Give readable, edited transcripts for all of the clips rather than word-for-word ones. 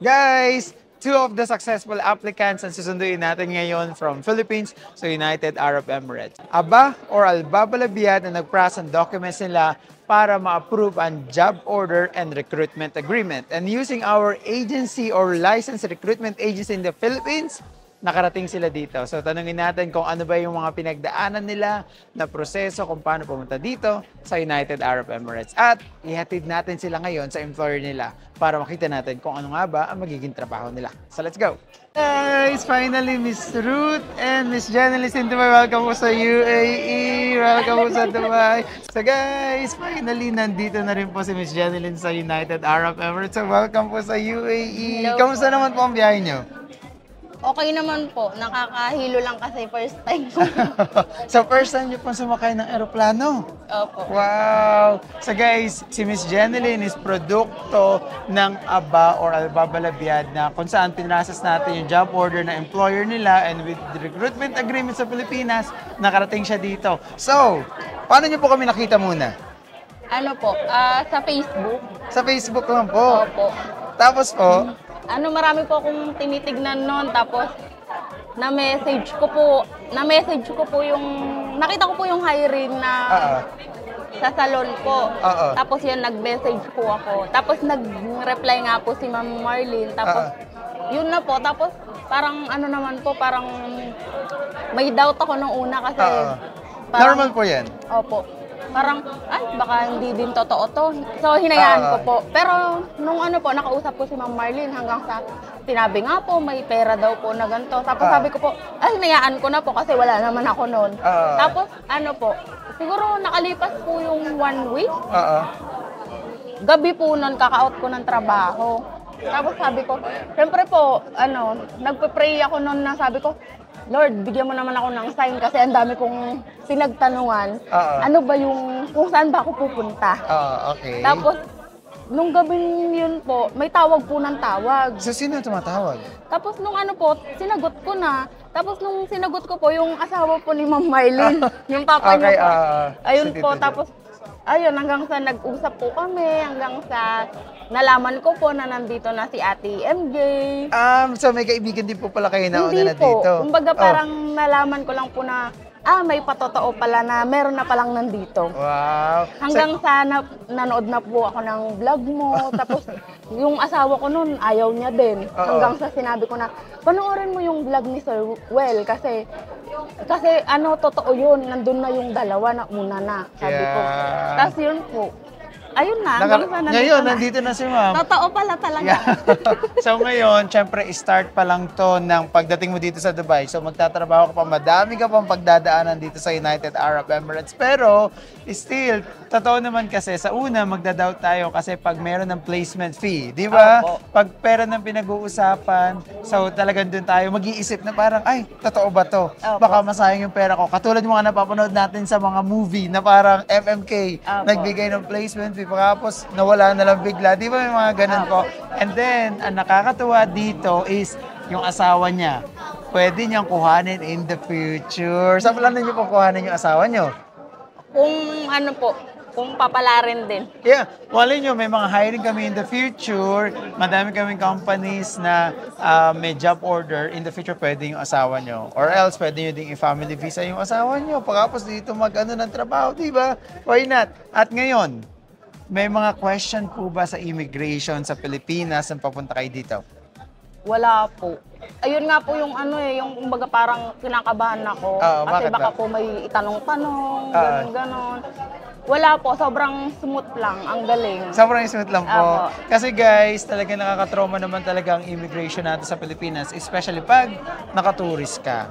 Guys, two of the successful applicants ang susunduin natin ngayon from Philippines sa United Arab Emirates. Aba or Albabalabiyad na nag-process ng documents nila para ma-approve ang job order and recruitment agreement. And using our agency or licensed recruitment agency in the Philippines, nakarating sila dito. So tanungin natin kung ano ba yung mga pinagdaanan nila na proseso kung paano pumunta dito sa United Arab Emirates. At ihatid natin sila ngayon sa employer nila para makita natin kung ano nga ba ang magiging trabaho nila. So let's go! Guys, finally Miss Ruth and Miss Janelis in Dubai. Welcome po sa UAE. Welcome po sa Dubai. So guys, finally nandito na rin po si Miss Janelis sa United Arab Emirates. So welcome po sa UAE. Hello Kamusta naman po ang biyahe nyo? Okay naman po. Nakakahilo lang kasi first time ko. So first time nyo pong sumakay ng eroplano? Opo. Wow! So guys, si Miss Jeneline is produkto ng ABA or Albabalabiyad na kung saan pinrocess natin yung job order na employer nila and with the recruitment agreement sa Pilipinas, nakarating siya dito. So, paano nyo po kami nakita muna? Ano po? Sa Facebook. Sa Facebook lang po. Opo. Tapos po, Marami po akong tinitignan noon. Tapos, na-message ko po yung, nakita ko po yung hiring na sa salon po. Tapos yun, nag-message po ako. Tapos nag-reply nga po si Ma'am Marlene. Tapos, yun na po. Tapos, parang ano naman po, parang may doubt ako nung una kasi. Normal po yan? Opo. Parang, ay, baka hindi din totoo to. So, hinayaan ko po. Pero, nung ano po, nakausap ko si Ma'am Marlene hanggang sa sinabi nga po, may pera daw po na ganito. Tapos sabi ko po, ay, hinayaan ko na po kasi wala naman ako noon. Tapos, ano po, siguro nakalipas po yung 1 week. Gabi po nun, kaka-out ko ng trabaho. Tapos sabi ko, syempre po, nagpe-pray ako noon na sabi ko, Lord, bigyan mo naman ako ng sign kasi ang dami kong pinagtanungan. Ano ba yung, kung saan ba ako pupunta? Okay. Tapos, nung gabi yun po, may tawag po ng tawag. So, sino tumatawag? Tapos, nung ano po, sinagot ko na. Tapos, nung sinagot ko po, yung asawa po ni Ma'am Marlene, yung papa niya po. Ayun po, tapos, ayun, hanggang sa nag-usap po kami, hanggang sa nalaman ko po na nandito na si Ate MJ. So may kaibigan din po pala kayo na una na dito? Hindi po. Kumbaga parang nalaman ko lang po na, may patotoo pala na meron na palang nandito. Wow. Hanggang sa nanood na po ako ng vlog mo. Tapos yung asawa ko noon, ayaw niya din. Hanggang sa sinabi ko na, panoorin mo yung vlog ni Sir Well kasi totoo yun. Nandun na yung dalawa na una na. Sabi ko. Tapos yun po. Ayun na, ngayon, nandito na si Ma'am. Totoo pala talaga. So ngayon, syempre, start pa lang to ng pagdating mo dito sa Dubai. So magtatrabaho ka pa, madami ka pang pagdadaanan dito sa United Arab Emirates. Pero, still, totoo naman kasi, sa una, magda-doubt tayo kasi pag meron ng placement fee, di ba? Pag pera ng pinag-uusapan, so talagang dun tayo mag-iisip na parang, ay, totoo ba to? Baka masayang yung pera ko. Katulad yung mga napapanood natin sa mga movie na parang MMK, nagbigay ng placement fee. Pagkapos nawala na lang bigla. Di ba may mga ganun ko? And then, ang nakakatuwa dito is yung asawa niya. Pwede niyang kuhanin in the future. Saan plano niyo po kuhanin yung asawa niyo? Kung papalarin din. Yeah. Wala nyo, may mga hiring kami in the future. Madami kaming companies na may job order. In the future, pwede yung asawa nyo. Or else, pwede nyo ding i-family visa yung asawa nyo. Pagkapos dito ng trabaho, di ba? Why not? At ngayon, may mga question po ba sa immigration sa Pilipinas nang papunta kayo dito? Wala po. Ayun nga po yung yung kumbaga parang kinakabahan ako. Kasi baka po may itanong-tanong, gano'n. Wala po, sobrang smooth lang, ang galing. Sobrang smooth lang po. Kasi guys, talagang nakakatrauma naman talaga ang immigration natin sa Pilipinas, especially pag naka-tourist ka.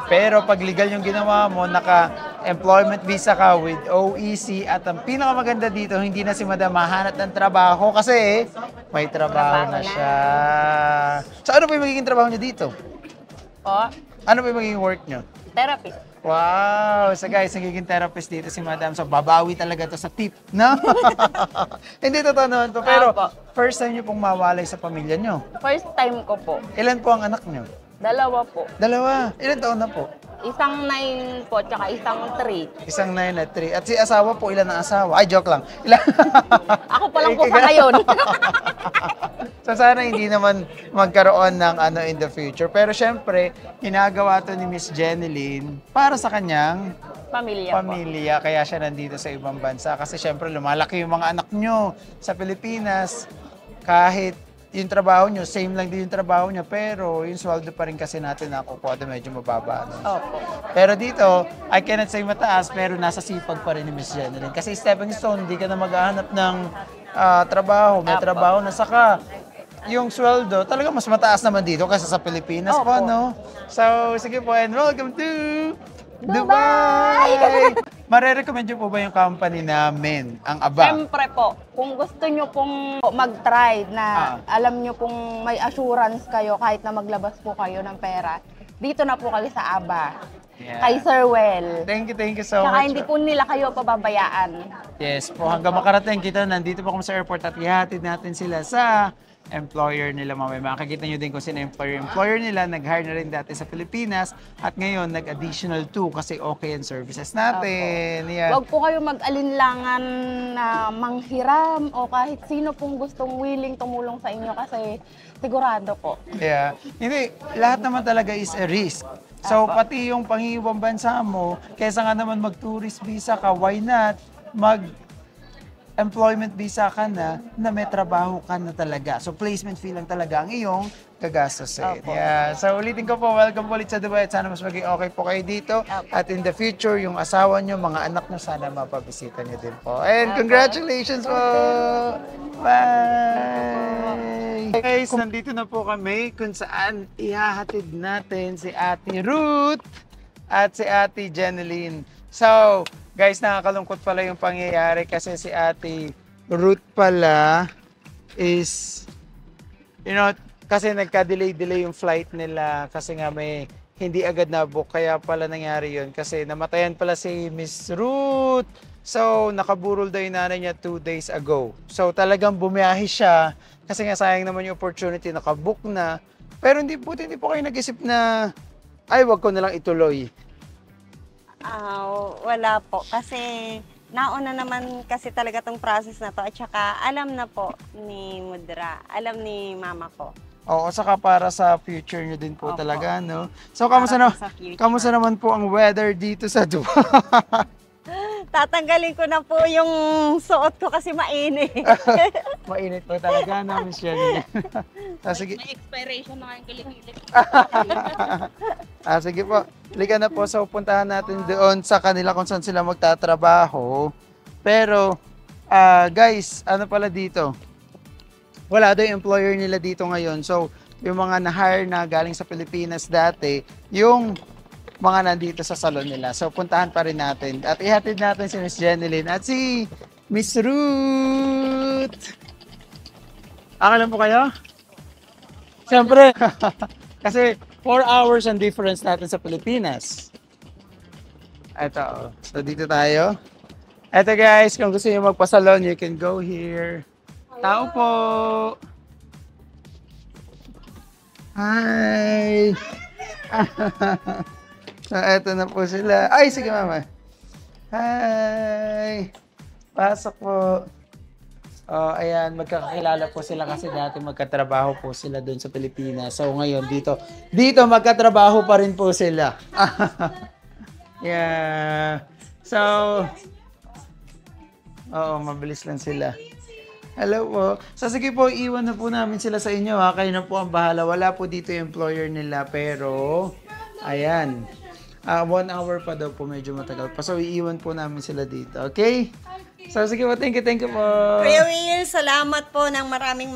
Pero pag legal yung ginawa mo, naka-employment visa ka with OEC at ang pinakamaganda dito, hindi na si Madam mahanap ng trabaho kasi may trabaho na siya. So ano po yung magiging trabaho niyo dito? Ano po yung magiging work niyo? Therapist. Wow! So guys, nagiging therapist dito si Madam. So babawi talaga to sa tip, no? Hindi totoo naman to. Pero first time niyo pong mawalay sa pamilya niyo? First time ko po. Ilan po ang anak niyo? 2 po. 2? Ilan taon na po? Isang 9 po, tsaka isang 3. Isang 9 at 3. At si asawa po, ilan ang asawa? Ay, joke lang. Ilan? Ako pa lang po sa ngayon. So sana hindi naman magkaroon ng ano in the future. Pero syempre, ginagawa to ni Miss Jeneline para sa kanyang Pamilya po. pamilya. Kaya siya nandito sa ibang bansa. Kasi syempre, lumalaki yung mga anak nyo sa Pilipinas. Kahit yung trabaho nyo, same lang din yung trabaho nyo. Pero yung sweldo pa rin kasi natin nakukuha doon medyo mababa. No? Opo. Pero dito, I cannot say mataas, pero nasa sipag pa rin ni Miss Jeneline. Kasi stepping stone, hindi ka na maghahanap ng trabaho. May trabaho na saka yung sweldo, talaga mas mataas naman dito kasi sa Pilipinas po, Opo. no? So, sige po, and welcome to Dubai! Mare-recommend nyo po ba yung company namin, ang ABA? Siyempre po, kung gusto nyo pong mag-try na alam nyo pong may assurance kayo kahit na maglabas po kayo ng pera, dito na po kayo sa ABA. Yeah. Kay Sir Well. Thank you so Tsaka much. hindi po nila kayo pababayaan. Yes po, hanggang makarating kita, nandito po kami sa airport at ihatid natin sila sa employer nila mamaya. Makikita nyo din kung sino employer nila. Nag-hire na rin dati sa Pilipinas at ngayon nag-additional 2 kasi okay ang services natin. Yeah. Huwag po kayo mag-alinlangan na manghiram o kahit sino pong gustong willing tumulong sa inyo kasi sigurado po. Yeah. Hindi, lahat naman talaga is a risk. So, pati yung panghihiwang bansa mo, kaysa nga naman mag-tourist visa ka, why not mag-employment visa ka na may trabaho ka na talaga. So, placement fee lang talaga ang iyong gagastusin. Yeah. So, ulitin ko po, welcome po ulit sa Dubai at sana mas maging okay po kayo dito. At in the future, yung asawa nyo, mga anak nyo, sana mapabisita nyo din po. And congratulations po! Bye! Guys, nandito na po kami kung saan ihahatid natin si Ate Ruth at si Ate Jeneline. So, guys, nakakalungkot pala yung pangyayari kasi si Ate Ruth pala is, kasi nagka-delay yung flight nila kasi nga may hindi agad na-book. Kaya pala nangyari yun kasi namatayan pala si Miss Ruth. So, nakaburol daw yung nanay niya 2 days ago. So, talagang bumiyahe siya kasi nga sayang naman yung opportunity, nakabook na. Pero hindi po kayo nag-isip na, ay, wag ko na lang ituloy. Wala po. Kasi nauna naman kasi talaga tong process na to. At saka alam na po ni Mudra, alam ni mama ko. Oo, saka para sa future nyo din po talaga, no? So, Para kamusta, po sa future. kamusta naman po ang weather dito sa Dubai? Tatanggalin ko na po yung suot ko kasi mainit. Mainit po talaga, no, Miss Jenny? Sige. May expiration na nga yung kilikili. Sige po. Liga na po. So, puntahan natin doon sa kanila kung saan sila magtatrabaho. Pero, guys, ano pala dito? Wala daw yung employer nila dito ngayon. So, yung mga na-hire na galing sa Pilipinas dati, yung mga nandito sa salon nila. So, puntahan pa rin natin. At ihatid natin si Miss Jeneline at si Miss Ruth. Akalan po kayo? Siyempre. Kasi 4 hours ang difference natin sa Pilipinas. Ito. So, dito tayo. Ito guys, kung gusto niyo magpasalon, you can go here. Tao po! Hi! So, eto na po sila. Ay, sige mama. Hi! Pasok po. Oh, ayan, magkakakilala po sila kasi dati magkatrabaho po sila doon sa Pilipinas. So, ngayon dito magkatrabaho pa rin po sila. Yeah. So, mabilis lang sila. Hello po. So, sige po, iwan na po namin sila sa inyo ha. Kayo na po ang bahala. Wala po dito yung employer nila, pero, ayan. 1 hour pa daw po, medyo matagal pa. So, iiwan po namin sila dito. Okay? So, sige po, thank you po. Kuya Will, salamat po ng maraming.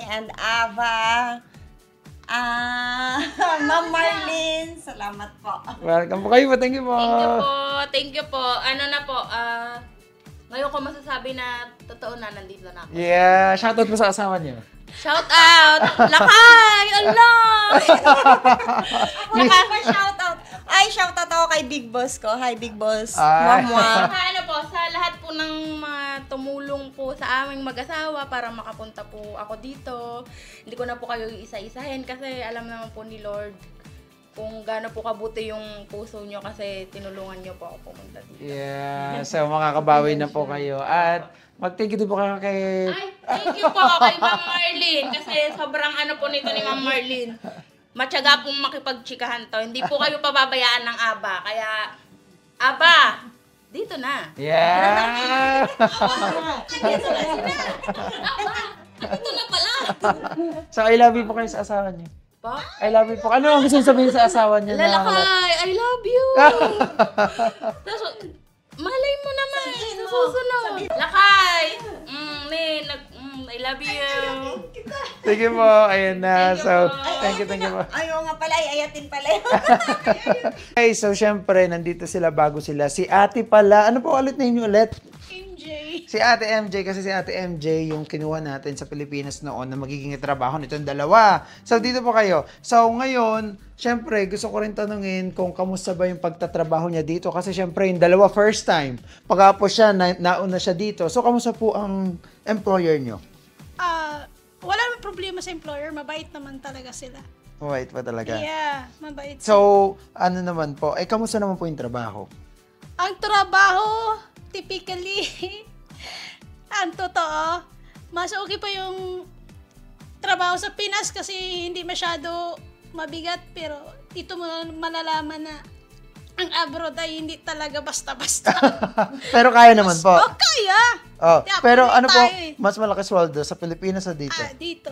And Ava, Ma'am Marlene, salamat po. Welcome po kayo po. Thank you po. Thank you po. Ano na po, ngayon ko masasabi na totoo na nandito na ako. Yeah. Shoutout po sa asawa niyo. Shout out! Lakay! Allah! Shout out. Ay, shout out ako kay Big Boss ko. Hi, Big Boss. Mwah. Ano po, sa lahat po ng mga tumulong po sa aming mag-asawa para makapunta po ako dito. Hindi ko na po kayo isa-isahin kasi alam naman po ni Lord kung gaano po kabuti yung puso nyo kasi tinulungan nyo po ako pumunta dito. Yeah, so makakabawi na po kayo. At mag-thank you din po kayo kay... Ay, thank you po kay Ma'am Marlene kasi sobrang ano po nito ni Ma'am Marlene. Matyaga pong makipagtsikahan to. Hindi po kayo pababayaan ng Aba. Kaya, Aba, dito na. Yeah! Dito na sila. Aba, dito na pala. So, I love you po kayo sa asawa niyo. Pa? I love you po. Ano ang gusto niyo sabihin sa asawa niyo? Lalakay, I love you. Tapos, malay mo naman, sa susunod. Lakay, I love you. Sige po, ayun na. So, thank you po. Ayaw nga pala, ayatin pala yun. Okay, so syempre, nandito sila bago sila. Si ate pala, ano po ulit name niyo ulit? MJ. Si Ate MJ, kasi si Ate MJ yung kinuha natin sa Pilipinas noon na magiging trabaho nitong dalawa. So, dito po kayo. So, ngayon, syempre, gusto ko rin tanungin kung kamusta ba yung pagtatrabaho niya dito. Kasi syempre, yung dalawa first time. Pagkapos siya, nauna siya dito. So, kamusta po ang employer niyo? Wala namang problema sa employer. Mabait naman talaga sila. Mabait pa talaga. Yeah, mabait. So, ano naman po, kamusta naman po yung trabaho? Ang trabaho, typically, ang totoo, mas okay pa yung trabaho sa Pinas kasi hindi masyado mabigat. Pero ito mo malalaman na ang abroad ay hindi talaga basta-basta. Pero kaya naman po. Oh, kaya! Oh, Kaya pero pili ano po, tayo eh. mas malaki sweldo sa Pilipinas o dito? Dito.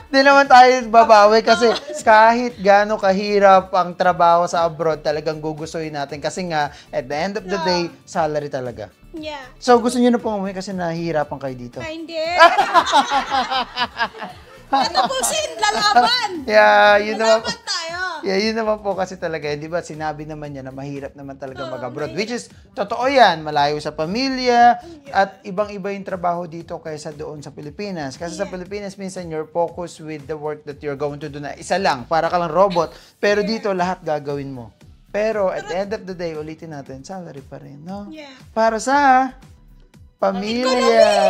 Di naman tayo babawi kasi kahit gaano kahirap ang trabaho sa abroad, talagang gugustuhin natin kasi nga, at the end of the day, salary talaga. Yeah. So, gusto niyo na po umuwi kasi nahihirapan kayo dito? Hindi. Patapusin, lalaban! Yeah, yun naman po. Lalaban tayo. Yeah, yun naman po kasi talaga. Di ba, sinabi naman niya na mahirap naman talaga mag-abroad. Which is, totoo yan. Malayo sa pamilya at ibang-iba yung trabaho dito kaysa doon sa Pilipinas. Kasi sa Pilipinas, minsan you're focused with the work that you're going to do na isa lang. Para ka lang robot. Pero dito, lahat gagawin mo. Pero at the end of the day, ulitin natin, salary pa rin, no? Yeah. Para sa pamilya.